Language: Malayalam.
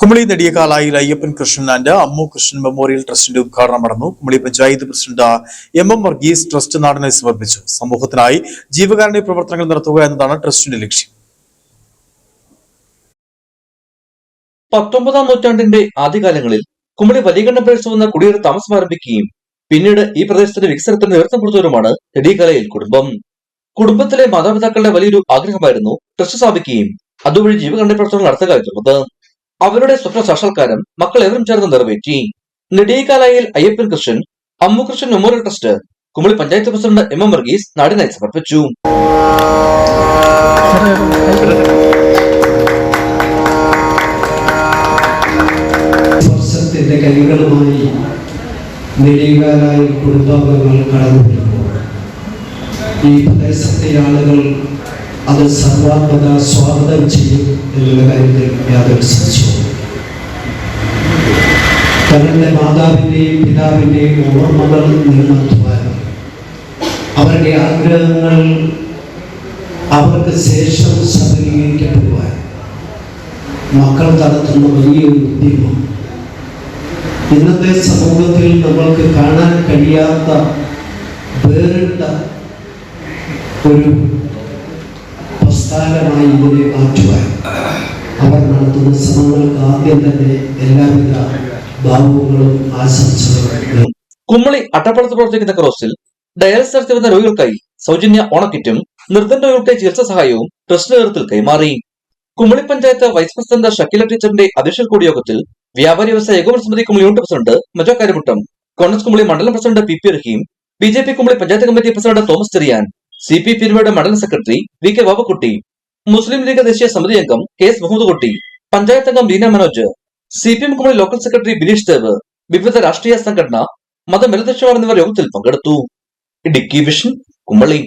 കുമളി നെടിയകാലായിൽ അയ്യപ്പൻ കൃഷ്ണൻ ആൻഡ് അമ്മു കൃഷ്ണൻ മെമ്മോറിയൽ ട്രസ്റ്റിന്റെ ഉദ്ഘാടനം നടന്നു. Kumily panchayat president MM Varghese trust നാടിനെ സമർപ്പിച്ചു. സമൂഹത്തിനായി ജീവകാരുണ്യ പ്രവർത്തനങ്ങൾ നടത്തുക എന്നതാണ് ട്രസ്റ്റിന്റെ ലക്ഷ്യം. 19-ാം നൂറ്റാണ്ടിന്റെ ആദ്യകാലങ്ങളിൽ കുമളി വലിയകണ്ണപേഴ്സ് വന്ന കുടിയേറി താമസം ആരംഭിക്കുകയും പിന്നീട് ഈ പ്രദേശത്തിന്റെ വികസനത്തിന് നേതൃത്വം കൊടുത്തവരുമാണ് നെടിയകാലയിൽ കുടുംബം. കുടുംബത്തിലെ മാതാപിതാക്കളുടെ വലിയൊരു ആഗ്രഹമായിരുന്നു ട്രസ്റ്റ് സ്ഥാപിക്കുകയും അതുവഴി ജീവകാരുണ്യ പ്രവർത്തനങ്ങൾ നടത്തുക. അവരുടെ സ്വപ്ന സാക്ഷാത്കാരം മക്കൾ ഏവരും ചേർന്ന് നിറവേറ്റി. നെടിയകാലയിൽ Ayyappan Krishnan Ammu Krishnan memorial trust Kumily panchayat president MM Varghese നാടിനായി സമർപ്പിച്ചു. വർഷത്തിന്റെ കൈകളുമായി നെടിയകാലയിൽ കുടുംബാംഗങ്ങൾ കടന്നുവരുമ്പോൾ ഈ പ്രദേശത്തെ ആളുകൾ അത് സർവാത്മക സ്വാഗതം ചെയ്യും എന്നുള്ള കാര്യത്തിൽ യാതൊരു സംശയവും. തങ്ങളുടെ മാതാവിന്റെയും പിതാവിന്റെയും ഓർമ്മകൾ നിലനിർത്തുവാനും അവരുടെ ആഗ്രഹങ്ങൾ അവർക്ക് ശേഷം സഫലീകരിക്കപ്പെടുവാൻ മക്കൾ നടത്തുന്ന വലിയൊരു ഉദ്യമം ഇന്നത്തെ സമൂഹത്തിൽ നമ്മൾക്ക് കാണാൻ കഴിയാത്ത വേറിട്ട ഒരു പ്രസ്ഥാനമായി ഇതിനെ മാറ്റുവാൻ അവർ നടത്തുന്ന ശ്രമങ്ങൾക്ക് ആദ്യം തന്നെ എല്ലാവിധ ഭാവുകളും ആശംസകളും. കുമളി അട്ടപ്പാടത്ത് പ്രവർത്തിക്കുന്ന ക്രോസിൽ ഡയാലിസിസ് നടത്തി വന്ന രോഗികൾക്കായി സൗജന്യ ഓണക്കിറ്റും നിർദ്ധന രോഗികൾക്കായി ചികിത്സാ സഹായവും ട്രസ്റ്റ് നേതൃത്വത്തിൽ കൈമാറി. കുമളി പഞ്ചായത്ത് വൈസ് പ്രസിഡന്റ് ഷക്കീല ടീച്ചറിന്റെ അധ്യക്ഷത കൂടിയ യോഗത്തിൽ വ്യാപാരി വ്യവസായ ഏകോപന സമിതി കുമളി യൂണിറ്റ് പ്രസിഡന്റ് മജോ കാര്യമുട്ടം, കോൺഗ്രസ് കുമളി മണ്ഡലം president PP Raheem, BJP Kumily panchayat committee president Thomas Cheriyan, CP പെരുമയുടെ മണ്ഡലം സെക്രട്ടറി VK ബാബുക്കുട്ടി, മുസ്ലിം ലീഗ് ദേശീയ സമിതി അംഗം KS മുഹമ്മദ് കുട്ടി, പഞ്ചായത്ത് അംഗം Leena Manoj, CPM Kumily local secretary Bineesh Dev, വിവിധ രാഷ്ട്രീയ സംഘടന, മതമേലധ്യക്ഷന്മാർ എന്നിവർ യോഗത്തിൽ പങ്കെടുത്തു. ഇടുക്കി വിഷൻ, കുമളി.